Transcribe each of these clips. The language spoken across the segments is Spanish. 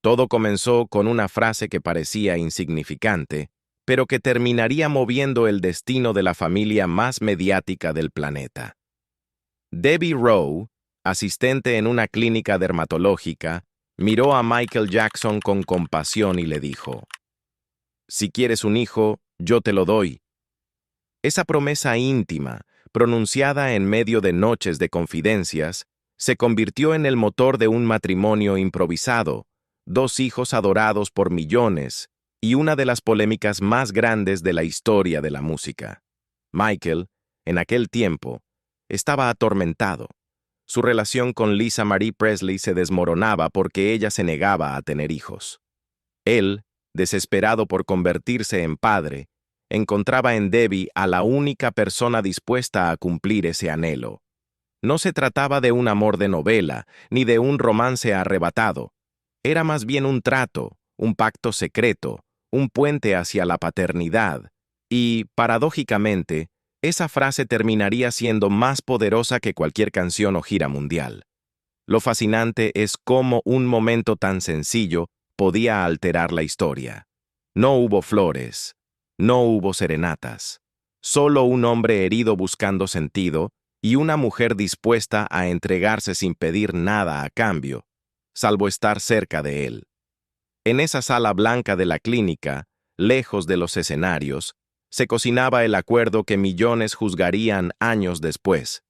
Todo comenzó con una frase que parecía insignificante, pero que terminaría moviendo el destino de la familia más mediática del planeta. Debbie Rowe, asistente en una clínica dermatológica, miró a Michael Jackson con compasión y le dijo: «Si quieres un hijo, yo te lo doy». Esa promesa íntima, pronunciada en medio de noches de confidencias, se convirtió en el motor de un matrimonio improvisado, 2 hijos adorados por millones y una de las polémicas más grandes de la historia de la música. Michael, en aquel tiempo, estaba atormentado. Su relación con Lisa Marie Presley se desmoronaba porque ella se negaba a tener hijos. Él, desesperado por convertirse en padre, encontraba en Debbie a la única persona dispuesta a cumplir ese anhelo. No se trataba de un amor de novela, ni de un romance arrebatado. Era más bien un trato, un pacto secreto, un puente hacia la paternidad. Y, paradójicamente, esa frase terminaría siendo más poderosa que cualquier canción o gira mundial. Lo fascinante es cómo un momento tan sencillo podía alterar la historia. No hubo flores, no hubo serenatas, solo un hombre herido buscando sentido y una mujer dispuesta a entregarse sin pedir nada a cambio, salvo estar cerca de él. En esa sala blanca de la clínica, lejos de los escenarios, se cocinaba el acuerdo que millones juzgarían años después.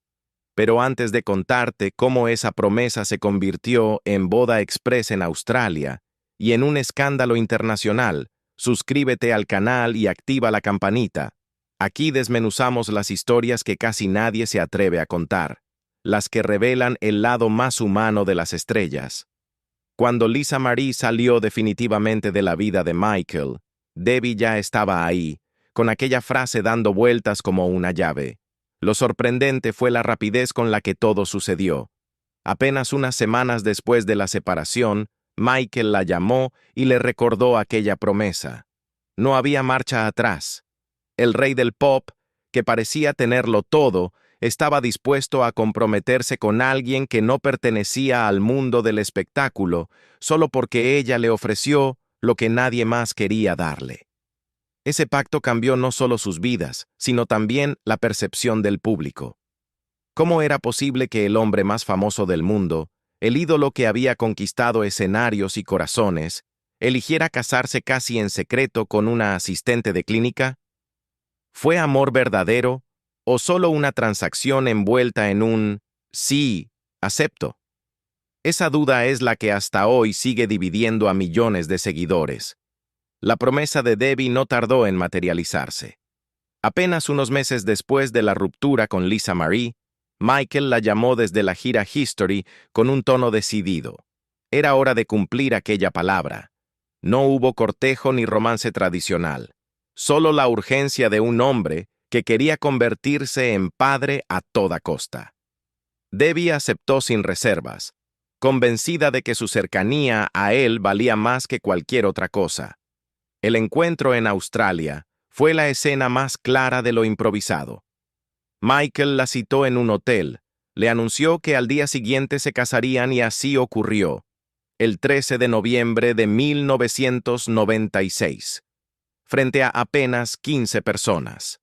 Pero antes de contarte cómo esa promesa se convirtió en boda express en Australia y en un escándalo internacional, suscríbete al canal y activa la campanita. Aquí desmenuzamos las historias que casi nadie se atreve a contar, las que revelan el lado más humano de las estrellas. Cuando Lisa Marie salió definitivamente de la vida de Michael, Debbie ya estaba ahí, con aquella frase dando vueltas como una llave. Lo sorprendente fue la rapidez con la que todo sucedió. Apenas unas semanas después de la separación, Michael la llamó y le recordó aquella promesa. No había marcha atrás. El rey del pop, que parecía tenerlo todo, estaba dispuesto a comprometerse con alguien que no pertenecía al mundo del espectáculo, solo porque ella le ofreció lo que nadie más quería darle. Ese pacto cambió no solo sus vidas, sino también la percepción del público. ¿Cómo era posible que el hombre más famoso del mundo, el ídolo que había conquistado escenarios y corazones, eligiera casarse casi en secreto con una asistente de clínica? ¿Fue amor verdadero o solo una transacción envuelta en un «sí, acepto»? Esa duda es la que hasta hoy sigue dividiendo a millones de seguidores. La promesa de Debbie no tardó en materializarse. Apenas unos meses después de la ruptura con Lisa Marie, Michael la llamó desde la gira History con un tono decidido. Era hora de cumplir aquella palabra. No hubo cortejo ni romance tradicional, solo la urgencia de un hombre que quería convertirse en padre a toda costa. Debbie aceptó sin reservas, convencida de que su cercanía a él valía más que cualquier otra cosa. El encuentro en Australia fue la escena más clara de lo improvisado. Michael la citó en un hotel, le anunció que al día siguiente se casarían y así ocurrió, el 13 de noviembre de 1996, frente a apenas 15 personas.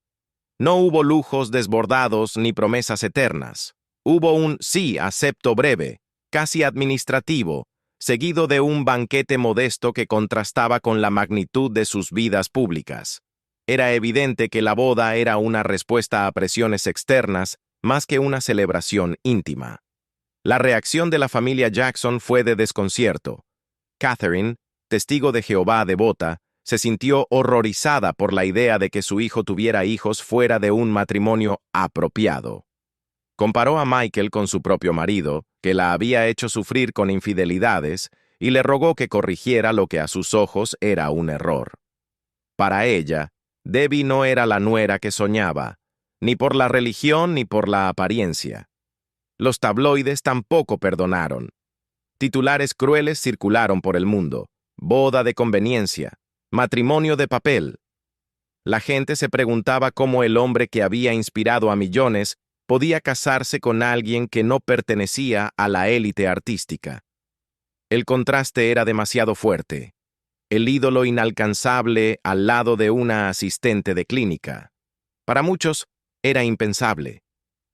No hubo lujos desbordados ni promesas eternas. Hubo un sí, acepto breve, casi administrativo, seguido de un banquete modesto que contrastaba con la magnitud de sus vidas públicas. Era evidente que la boda era una respuesta a presiones externas más que una celebración íntima. La reacción de la familia Jackson fue de desconcierto. Catherine, testigo de Jehová devota, se sintió horrorizada por la idea de que su hijo tuviera hijos fuera de un matrimonio apropiado. Comparó a Michael con su propio marido, que la había hecho sufrir con infidelidades, y le rogó que corrigiera lo que a sus ojos era un error. Para ella, Debbie no era la nuera que soñaba, ni por la religión ni por la apariencia. Los tabloides tampoco perdonaron. Titulares crueles circularon por el mundo: boda de conveniencia, matrimonio de papel. La gente se preguntaba cómo el hombre que había inspirado a millones podía casarse con alguien que no pertenecía a la élite artística. El contraste era demasiado fuerte. El ídolo inalcanzable al lado de una asistente de clínica. Para muchos, era impensable.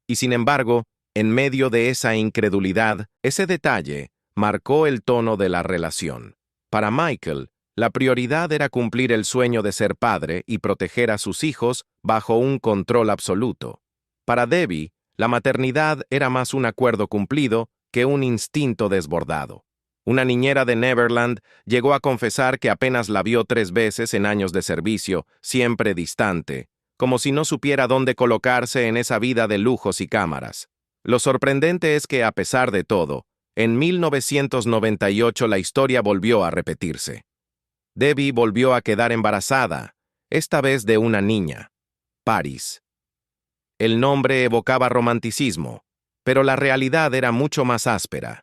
Y sin embargo, en medio de esa incredulidad, ese detalle marcó el tono de la relación. Para Michael, la prioridad era cumplir el sueño de ser padre y proteger a sus hijos bajo un control absoluto. Para Debbie, la maternidad era más un acuerdo cumplido que un instinto desbordado. Una niñera de Neverland llegó a confesar que apenas la vio 3 veces en años de servicio, siempre distante, como si no supiera dónde colocarse en esa vida de lujos y cámaras. Lo sorprendente es que, a pesar de todo, en 1998 la historia volvió a repetirse. Debbie volvió a quedar embarazada, esta vez de una niña, Paris. El nombre evocaba romanticismo, pero la realidad era mucho más áspera.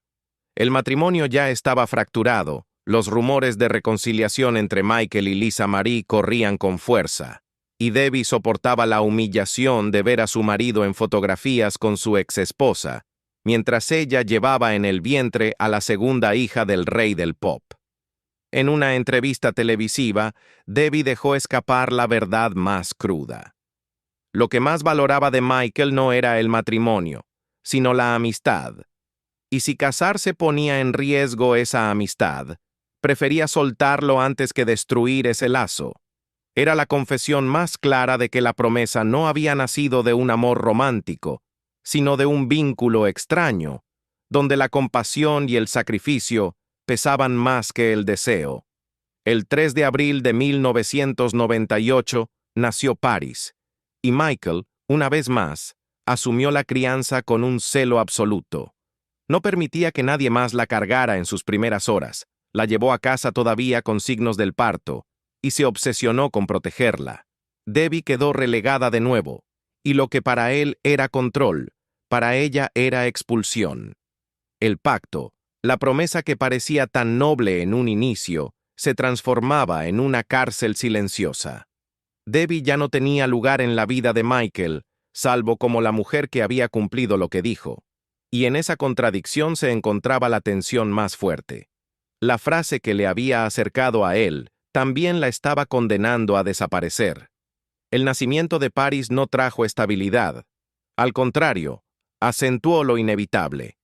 El matrimonio ya estaba fracturado, los rumores de reconciliación entre Michael y Lisa Marie corrían con fuerza, y Debbie soportaba la humillación de ver a su marido en fotografías con su exesposa, mientras ella llevaba en el vientre a la segunda hija del rey del pop. En una entrevista televisiva, Debbie dejó escapar la verdad más cruda. Lo que más valoraba de Michael no era el matrimonio, sino la amistad. Y si casarse ponía en riesgo esa amistad, prefería soltarlo antes que destruir ese lazo. Era la confesión más clara de que la promesa no había nacido de un amor romántico, sino de un vínculo extraño, donde la compasión y el sacrificio pesaban más que el deseo. El 3 de abril de 1998 nació Paris, y Michael, una vez más, asumió la crianza con un celo absoluto. No permitía que nadie más la cargara en sus primeras horas, la llevó a casa todavía con signos del parto, y se obsesionó con protegerla. Debbie quedó relegada de nuevo, y lo que para él era control, para ella era expulsión. El pacto, la promesa que parecía tan noble en un inicio, se transformaba en una cárcel silenciosa. Debbie ya no tenía lugar en la vida de Michael, salvo como la mujer que había cumplido lo que dijo. Y en esa contradicción se encontraba la tensión más fuerte. La frase que le había acercado a él también la estaba condenando a desaparecer. El nacimiento de Paris no trajo estabilidad. Al contrario, acentuó lo inevitable.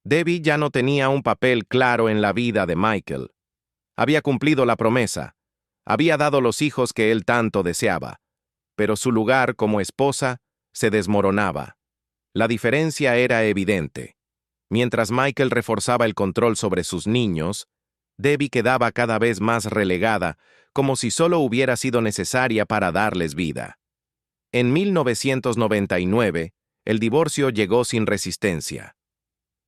Debbie ya no tenía un papel claro en la vida de Michael. Había cumplido la promesa. Había dado los hijos que él tanto deseaba. Pero su lugar como esposa se desmoronaba. La diferencia era evidente. Mientras Michael reforzaba el control sobre sus niños, Debbie quedaba cada vez más relegada, como si solo hubiera sido necesaria para darles vida. En 1999, el divorcio llegó sin resistencia.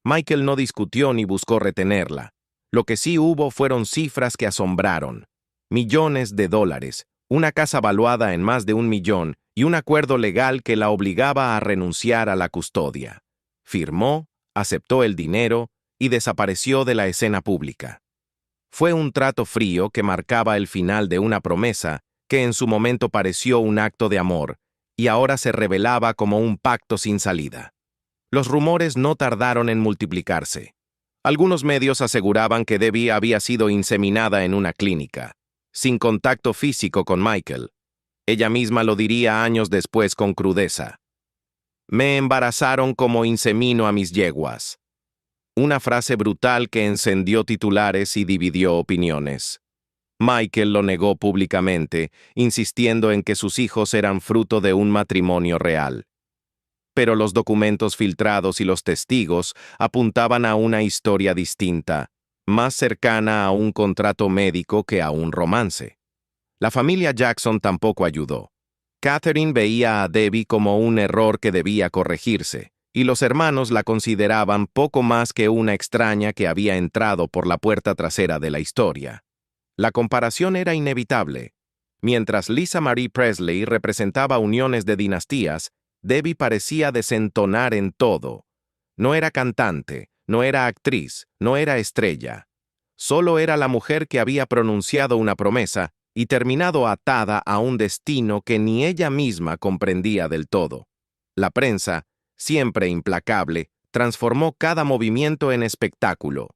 Michael no discutió ni buscó retenerla. Lo que sí hubo fueron cifras que asombraron. Millones de dólares, una casa valuada en más de 1 millón y un acuerdo legal que la obligaba a renunciar a la custodia. Firmó, aceptó el dinero y desapareció de la escena pública. Fue un trato frío que marcaba el final de una promesa que en su momento pareció un acto de amor y ahora se revelaba como un pacto sin salida. Los rumores no tardaron en multiplicarse. Algunos medios aseguraban que Debbie había sido inseminada en una clínica, sin contacto físico con Michael. Ella misma lo diría años después con crudeza. Me embarazaron como insemino a mis yeguas. Una frase brutal que encendió titulares y dividió opiniones. Michael lo negó públicamente, insistiendo en que sus hijos eran fruto de un matrimonio real. Pero los documentos filtrados y los testigos apuntaban a una historia distinta, más cercana a un contrato médico que a un romance. La familia Jackson tampoco ayudó. Catherine veía a Debbie como un error que debía corregirse, y los hermanos la consideraban poco más que una extraña que había entrado por la puerta trasera de la historia. La comparación era inevitable. Mientras Lisa Marie Presley representaba uniones de dinastías, Debbie parecía desentonar en todo. No era cantante, no era actriz, no era estrella. Solo era la mujer que había pronunciado una promesa y terminado atada a un destino que ni ella misma comprendía del todo. La prensa, siempre implacable, transformó cada movimiento en espectáculo.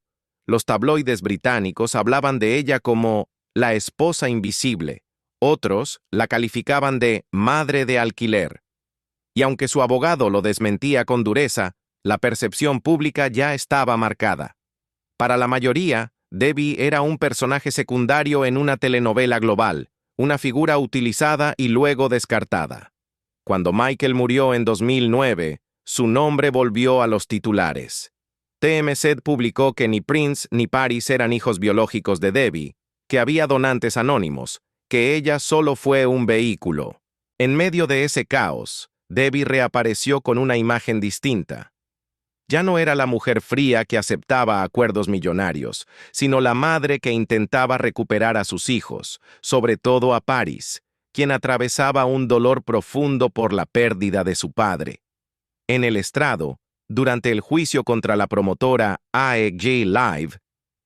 Los tabloides británicos hablaban de ella como la esposa invisible. Otros la calificaban de madre de alquiler. Y aunque su abogado lo desmentía con dureza, la percepción pública ya estaba marcada. Para la mayoría, Debbie era un personaje secundario en una telenovela global, una figura utilizada y luego descartada. Cuando Michael murió en 2009, su nombre volvió a los titulares. TMZ publicó que ni Prince ni Paris eran hijos biológicos de Debbie, que había donantes anónimos, que ella solo fue un vehículo. En medio de ese caos, Debbie reapareció con una imagen distinta. Ya no era la mujer fría que aceptaba acuerdos millonarios, sino la madre que intentaba recuperar a sus hijos, sobre todo a Paris, quien atravesaba un dolor profundo por la pérdida de su padre. En el estrado, durante el juicio contra la promotora AEG Live,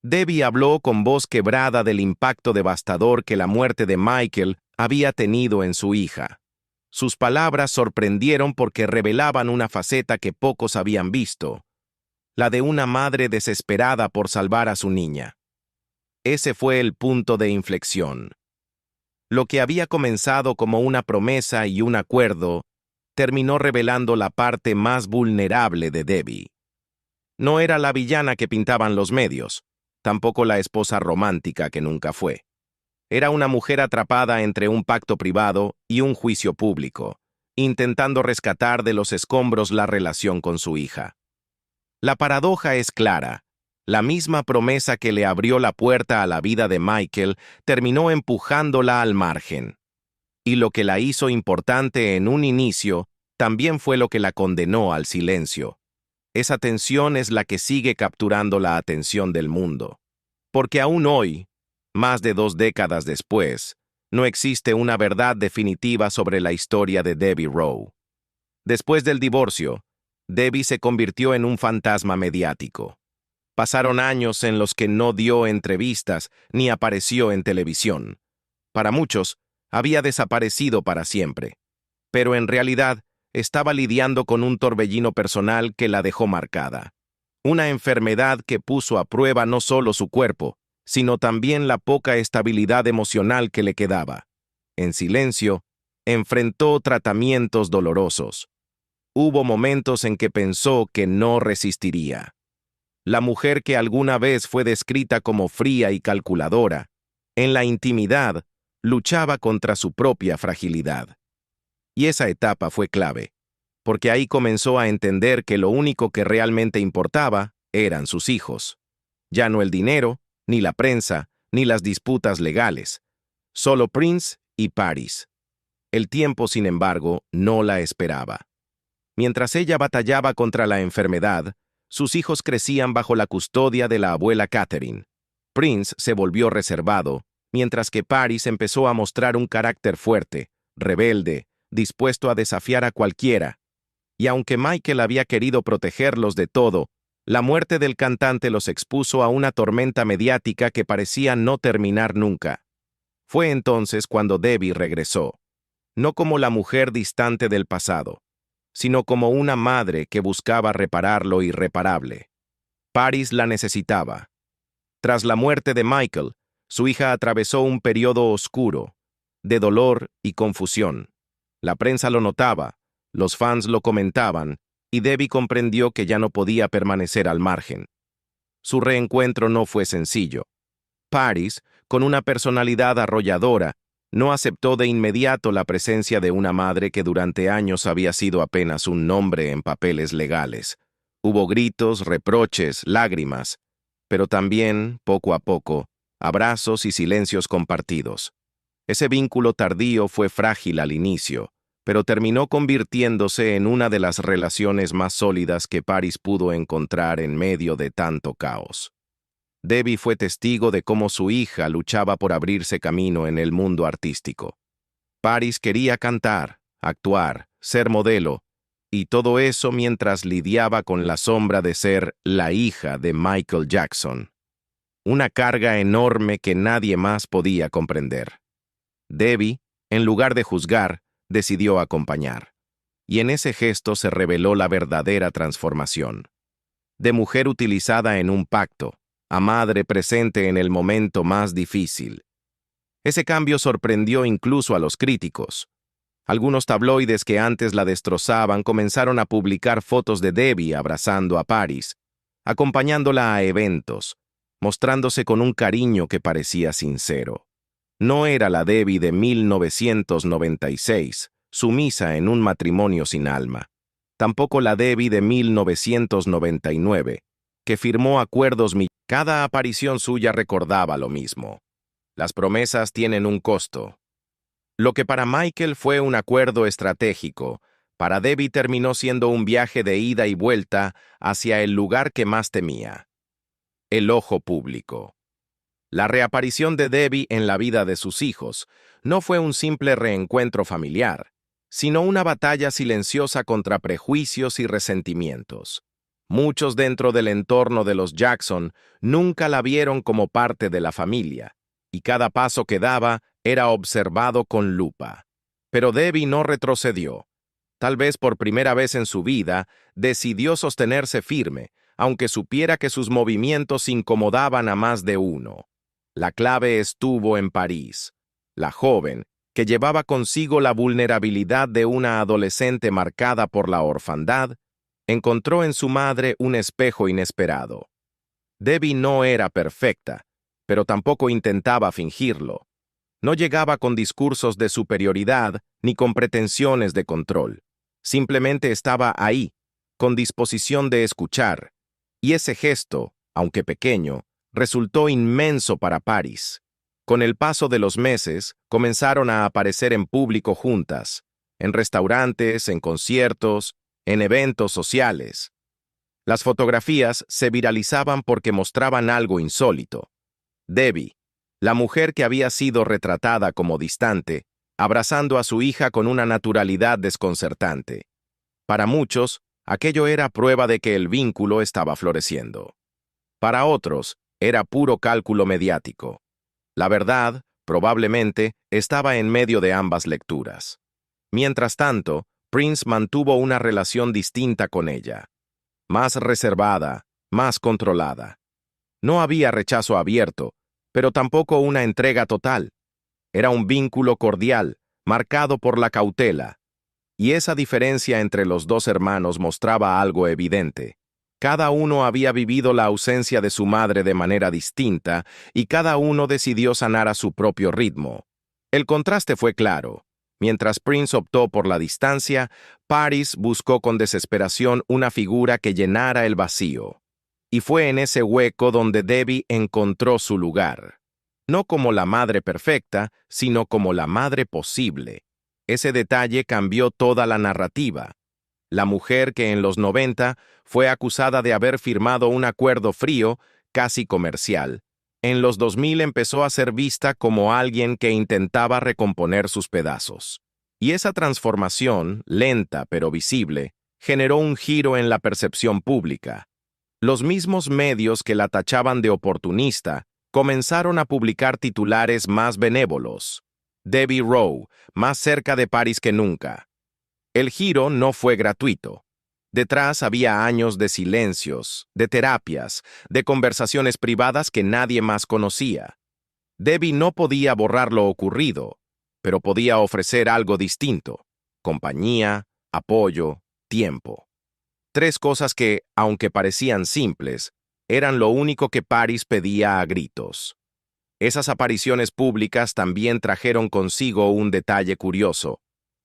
Debbie habló con voz quebrada del impacto devastador que la muerte de Michael había tenido en su hija. Sus palabras sorprendieron porque revelaban una faceta que pocos habían visto, la de una madre desesperada por salvar a su niña. Ese fue el punto de inflexión. Lo que había comenzado como una promesa y un acuerdo, terminó revelando la parte más vulnerable de Debbie. No era la villana que pintaban los medios, tampoco la esposa romántica que nunca fue. Era una mujer atrapada entre un pacto privado y un juicio público, intentando rescatar de los escombros la relación con su hija. La paradoja es clara. La misma promesa que le abrió la puerta a la vida de Michael terminó empujándola al margen. Y lo que la hizo importante en un inicio también fue lo que la condenó al silencio. Esa tensión es la que sigue capturando la atención del mundo. Porque aún hoy, más de 2 décadas después, no existe una verdad definitiva sobre la historia de Debbie Rowe. Después del divorcio, Debbie se convirtió en un fantasma mediático. Pasaron años en los que no dio entrevistas ni apareció en televisión. Para muchos, había desaparecido para siempre. Pero en realidad, estaba lidiando con un torbellino personal que la dejó marcada. Una enfermedad que puso a prueba no solo su cuerpo, sino también la poca estabilidad emocional que le quedaba. En silencio, enfrentó tratamientos dolorosos. Hubo momentos en que pensó que no resistiría. La mujer que alguna vez fue descrita como fría y calculadora, en la intimidad, luchaba contra su propia fragilidad. Y esa etapa fue clave, porque ahí comenzó a entender que lo único que realmente importaba eran sus hijos. Ya no el dinero, ni la prensa, ni las disputas legales. Solo Prince y Paris. El tiempo, sin embargo, no la esperaba. Mientras ella batallaba contra la enfermedad, sus hijos crecían bajo la custodia de la abuela Catherine. Prince se volvió reservado, mientras que Paris empezó a mostrar un carácter fuerte, rebelde, dispuesto a desafiar a cualquiera. Y aunque Michael había querido protegerlos de todo, la muerte del cantante los expuso a una tormenta mediática que parecía no terminar nunca. Fue entonces cuando Debbie regresó, no como la mujer distante del pasado, sino como una madre que buscaba reparar lo irreparable. Paris la necesitaba. Tras la muerte de Michael, su hija atravesó un periodo oscuro, de dolor y confusión. La prensa lo notaba, los fans lo comentaban, y Debbie comprendió que ya no podía permanecer al margen. Su reencuentro no fue sencillo. Paris, con una personalidad arrolladora, no aceptó de inmediato la presencia de una madre que durante años había sido apenas un nombre en papeles legales. Hubo gritos, reproches, lágrimas, pero también, poco a poco, abrazos y silencios compartidos. Ese vínculo tardío fue frágil al inicio, pero terminó convirtiéndose en una de las relaciones más sólidas que Paris pudo encontrar en medio de tanto caos. Debbie fue testigo de cómo su hija luchaba por abrirse camino en el mundo artístico. Paris quería cantar, actuar, ser modelo, y todo eso mientras lidiaba con la sombra de ser la hija de Michael Jackson. Una carga enorme que nadie más podía comprender. Debbie, en lugar de juzgar, decidió acompañar. Y en ese gesto se reveló la verdadera transformación. De mujer utilizada en un pacto, a madre presente en el momento más difícil. Ese cambio sorprendió incluso a los críticos. Algunos tabloides que antes la destrozaban comenzaron a publicar fotos de Debbie abrazando a Paris, acompañándola a eventos, mostrándose con un cariño que parecía sincero. No era la Debbie de 1996, sumisa en un matrimonio sin alma. Tampoco la Debbie de 1999, que firmó acuerdos. Cada aparición suya recordaba lo mismo. Las promesas tienen un costo. Lo que para Michael fue un acuerdo estratégico, para Debbie terminó siendo un viaje de ida y vuelta hacia el lugar que más temía: el ojo público. La reaparición de Debbie en la vida de sus hijos no fue un simple reencuentro familiar, sino una batalla silenciosa contra prejuicios y resentimientos. Muchos dentro del entorno de los Jackson nunca la vieron como parte de la familia, y cada paso que daba era observado con lupa. Pero Debbie no retrocedió. Tal vez por primera vez en su vida, decidió sostenerse firme, aunque supiera que sus movimientos incomodaban a más de uno. La clave estuvo en Paris, la joven, que llevaba consigo la vulnerabilidad de una adolescente marcada por la orfandad, encontró en su madre un espejo inesperado. Debbie no era perfecta, pero tampoco intentaba fingirlo. No llegaba con discursos de superioridad ni con pretensiones de control. Simplemente estaba ahí, con disposición de escuchar. Y ese gesto, aunque pequeño, resultó inmenso para Paris. Con el paso de los meses, comenzaron a aparecer en público juntas, en restaurantes, en conciertos, en eventos sociales. Las fotografías se viralizaban porque mostraban algo insólito. Debbie, la mujer que había sido retratada como distante, abrazando a su hija con una naturalidad desconcertante. Para muchos, aquello era prueba de que el vínculo estaba floreciendo. Para otros, era puro cálculo mediático. La verdad, probablemente, estaba en medio de ambas lecturas. Mientras tanto, Prince mantuvo una relación distinta con ella. Más reservada, más controlada. No había rechazo abierto, pero tampoco una entrega total. Era un vínculo cordial, marcado por la cautela. Y esa diferencia entre los dos hermanos mostraba algo evidente. Cada uno había vivido la ausencia de su madre de manera distinta y cada uno decidió sanar a su propio ritmo. El contraste fue claro. Mientras Prince optó por la distancia, Paris buscó con desesperación una figura que llenara el vacío. Y fue en ese hueco donde Debbie encontró su lugar. No como la madre perfecta, sino como la madre posible. Ese detalle cambió toda la narrativa. La mujer que en los 90 fue acusada de haber firmado un acuerdo frío, casi comercial, en los 2000 empezó a ser vista como alguien que intentaba recomponer sus pedazos. Y esa transformación, lenta pero visible, generó un giro en la percepción pública. Los mismos medios que la tachaban de oportunista comenzaron a publicar titulares más benévolos. Debbie Rowe, más cerca de Paris que nunca. El giro no fue gratuito. Detrás había años de silencios, de terapias, de conversaciones privadas que nadie más conocía. Debbie no podía borrar lo ocurrido, pero podía ofrecer algo distinto: compañía, apoyo, tiempo. Tres cosas que, aunque parecían simples, eran lo único que Paris pedía a gritos. Esas apariciones públicas también trajeron consigo un detalle curioso.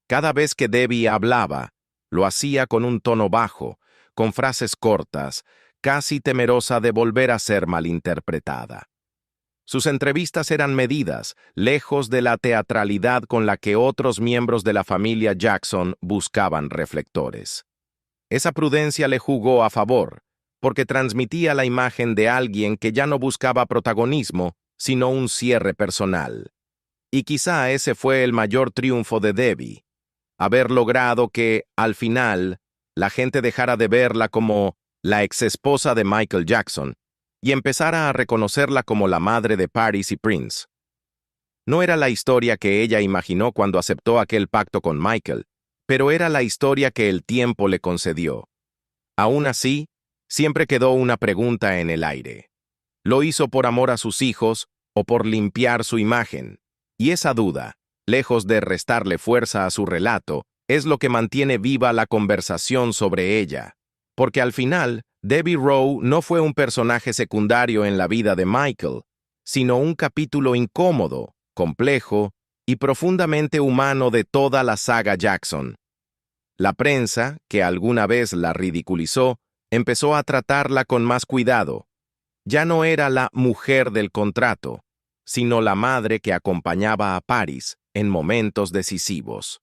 Cada vez que Debbie hablaba, lo hacía con un tono bajo, con frases cortas, casi temerosa de volver a ser malinterpretada. Sus entrevistas eran medidas, lejos de la teatralidad con la que otros miembros de la familia Jackson buscaban reflectores. Esa prudencia le jugó a favor, porque transmitía la imagen de alguien que ya no buscaba protagonismo, sino un cierre personal. Y quizá ese fue el mayor triunfo de Debbie: haber logrado que, al final, la gente dejara de verla como la exesposa de Michael Jackson y empezara a reconocerla como la madre de Paris y Prince. No era la historia que ella imaginó cuando aceptó aquel pacto con Michael, pero era la historia que el tiempo le concedió. Aún así, siempre quedó una pregunta en el aire. ¿Lo hizo por amor a sus hijos o por limpiar su imagen? Y esa duda, lejos de restarle fuerza a su relato, es lo que mantiene viva la conversación sobre ella. Porque al final, Debbie Rowe no fue un personaje secundario en la vida de Michael, sino un capítulo incómodo, complejo y profundamente humano de toda la saga Jackson. La prensa, que alguna vez la ridiculizó, empezó a tratarla con más cuidado. Ya no era la mujer del contrato, sino la madre que acompañaba a Paris en momentos decisivos.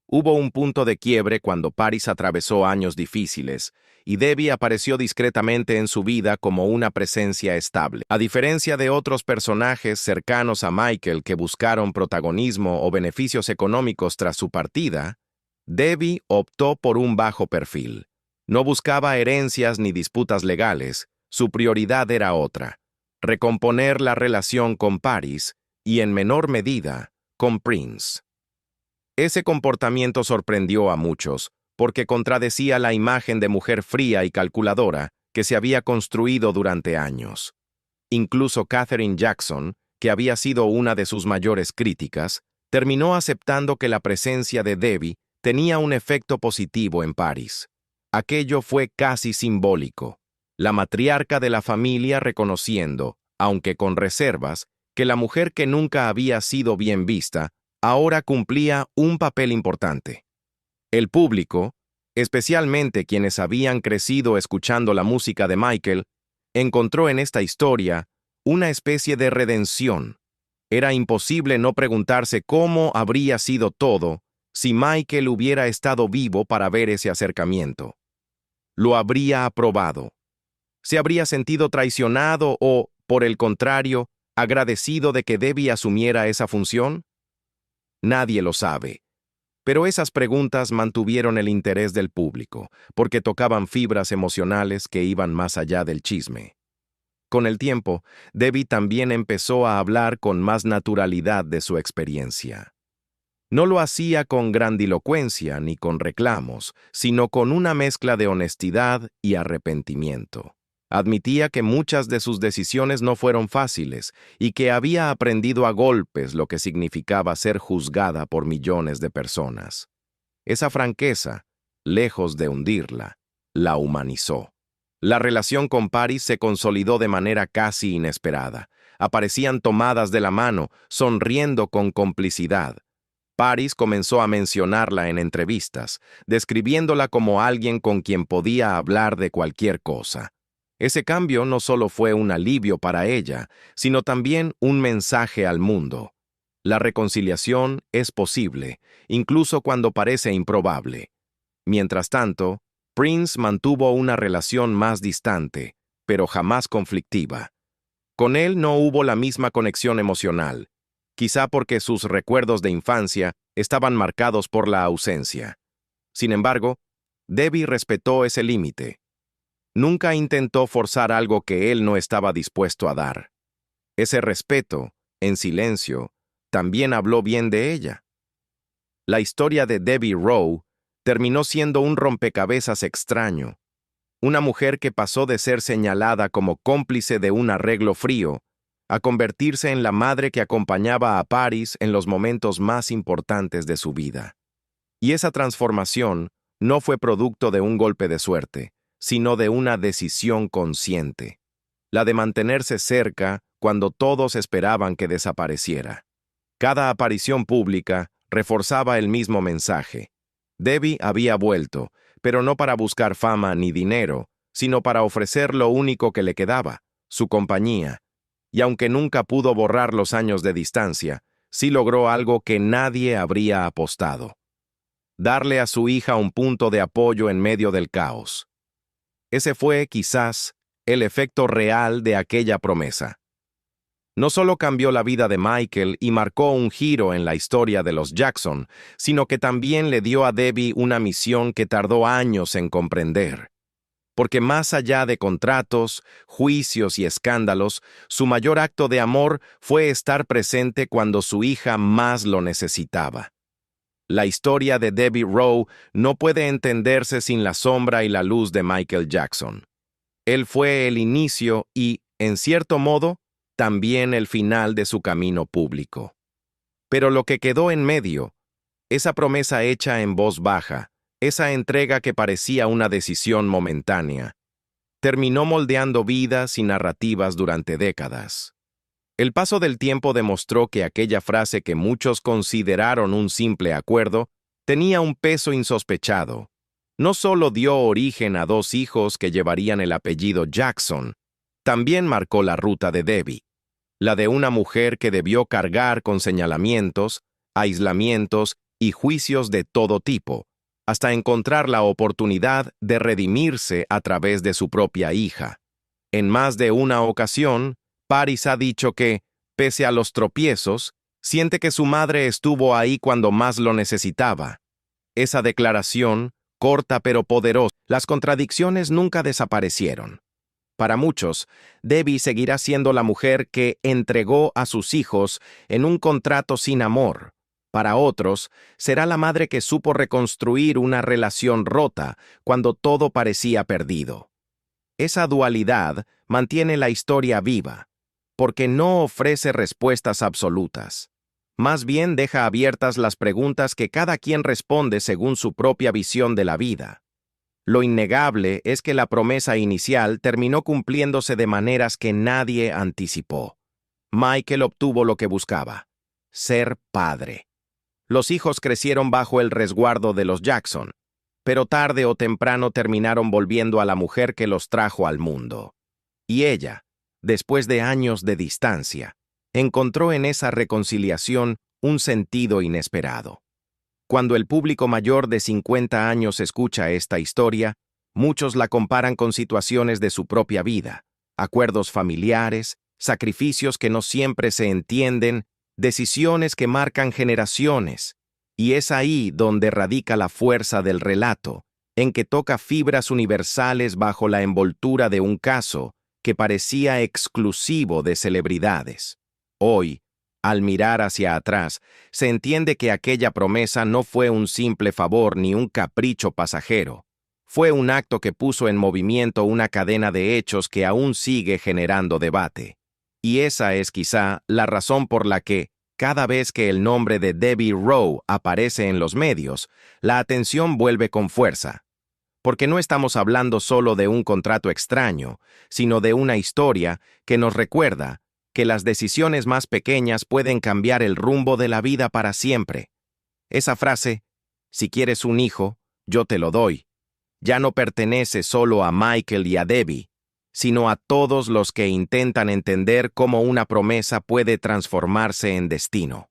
Hubo un punto de quiebre cuando Paris atravesó años difíciles y Debbie apareció discretamente en su vida como una presencia estable. A diferencia de otros personajes cercanos a Michael que buscaron protagonismo o beneficios económicos tras su partida, Debbie optó por un bajo perfil. No buscaba herencias ni disputas legales, su prioridad era otra: recomponer la relación con Paris y, en menor medida, con Prince. Ese comportamiento sorprendió a muchos, porque contradecía la imagen de mujer fría y calculadora que se había construido durante años. Incluso Katherine Jackson, que había sido una de sus mayores críticas, terminó aceptando que la presencia de Debbie tenía un efecto positivo en Paris. Aquello fue casi simbólico. La matriarca de la familia reconociendo, aunque con reservas, que la mujer que nunca había sido bien vista ahora cumplía un papel importante. El público, especialmente quienes habían crecido escuchando la música de Michael, encontró en esta historia una especie de redención. Era imposible no preguntarse cómo habría sido todo si Michael hubiera estado vivo para ver ese acercamiento. ¿Lo habría aprobado? ¿Se habría sentido traicionado o, por el contrario, agradecido de que Debbie asumiera esa función? Nadie lo sabe. Pero esas preguntas mantuvieron el interés del público, porque tocaban fibras emocionales que iban más allá del chisme. Con el tiempo, Debbie también empezó a hablar con más naturalidad de su experiencia. No lo hacía con grandilocuencia ni con reclamos, sino con una mezcla de honestidad y arrepentimiento. Admitía que muchas de sus decisiones no fueron fáciles y que había aprendido a golpes lo que significaba ser juzgada por millones de personas. Esa franqueza, lejos de hundirla, la humanizó. La relación con Paris se consolidó de manera casi inesperada. Aparecían tomadas de la mano, sonriendo con complicidad. Paris comenzó a mencionarla en entrevistas, describiéndola como alguien con quien podía hablar de cualquier cosa. Ese cambio no solo fue un alivio para ella, sino también un mensaje al mundo. La reconciliación es posible, incluso cuando parece improbable. Mientras tanto, Prince mantuvo una relación más distante, pero jamás conflictiva. Con él no hubo la misma conexión emocional, quizá porque sus recuerdos de infancia estaban marcados por la ausencia. Sin embargo, Debbie respetó ese límite. Nunca intentó forzar algo que él no estaba dispuesto a dar. Ese respeto, en silencio, también habló bien de ella. La historia de Debbie Rowe terminó siendo un rompecabezas extraño. Una mujer que pasó de ser señalada como cómplice de un arreglo frío a convertirse en la madre que acompañaba a Paris en los momentos más importantes de su vida. Y esa transformación no fue producto de un golpe de suerte, sino de una decisión consciente, la de mantenerse cerca cuando todos esperaban que desapareciera. Cada aparición pública reforzaba el mismo mensaje. Debbie había vuelto, pero no para buscar fama ni dinero, sino para ofrecer lo único que le quedaba, su compañía. Y aunque nunca pudo borrar los años de distancia, sí logró algo que nadie habría apostado: darle a su hija un punto de apoyo en medio del caos. Ese fue, quizás, el efecto real de aquella promesa. No solo cambió la vida de Michael y marcó un giro en la historia de los Jackson, sino que también le dio a Debbie una misión que tardó años en comprender. Porque más allá de contratos, juicios y escándalos, su mayor acto de amor fue estar presente cuando su hija más lo necesitaba. La historia de Debbie Rowe no puede entenderse sin la sombra y la luz de Michael Jackson. Él fue el inicio y, En cierto modo, también el final de su camino público. Pero lo que quedó en medio, esa promesa hecha en voz baja, esa entrega que parecía una decisión momentánea, terminó moldeando vidas y narrativas durante décadas. El paso del tiempo demostró que aquella frase que muchos consideraron un simple acuerdo tenía un peso insospechado. No solo dio origen a 2 hijos que llevarían el apellido Jackson, también marcó la ruta de Debbie, la de una mujer que debió cargar con señalamientos, aislamientos y juicios de todo tipo, hasta encontrar la oportunidad de redimirse a través de su propia hija. En más de una ocasión, Paris ha dicho que, pese a los tropiezos, siente que su madre estuvo ahí cuando más lo necesitaba. Esa declaración, corta pero poderosa, las contradicciones nunca desaparecieron. Para muchos, Debbie seguirá siendo la mujer que entregó a sus hijos en un contrato sin amor. Para otros, será la madre que supo reconstruir una relación rota cuando todo parecía perdido. Esa dualidad mantiene la historia viva, porque no ofrece respuestas absolutas. Más bien deja abiertas las preguntas que cada quien responde según su propia visión de la vida. Lo innegable es que la promesa inicial terminó cumpliéndose de maneras que nadie anticipó. Michael obtuvo lo que buscaba: ser padre. Los hijos crecieron bajo el resguardo de los Jackson, pero tarde o temprano terminaron volviendo a la mujer que los trajo al mundo. Y ella, después de años de distancia, encontró en esa reconciliación un sentido inesperado. Cuando el público mayor de 50 años escucha esta historia, muchos la comparan con situaciones de su propia vida, acuerdos familiares, sacrificios que no siempre se entienden, decisiones que marcan generaciones. Y es ahí donde radica la fuerza del relato, en que toca fibras universales bajo la envoltura de un caso que parecía exclusivo de celebridades. Hoy, al mirar hacia atrás, se entiende que aquella promesa no fue un simple favor ni un capricho pasajero. Fue un acto que puso en movimiento una cadena de hechos que aún sigue generando debate. Y esa es quizá la razón por la que, cada vez que el nombre de Debbie Rowe aparece en los medios, la atención vuelve con fuerza. Porque no estamos hablando solo de un contrato extraño, sino de una historia que nos recuerda que las decisiones más pequeñas pueden cambiar el rumbo de la vida para siempre. Esa frase, si quieres un hijo, yo te lo doy, ya no pertenece solo a Michael y a Debbie, sino a todos los que intentan entender cómo una promesa puede transformarse en destino.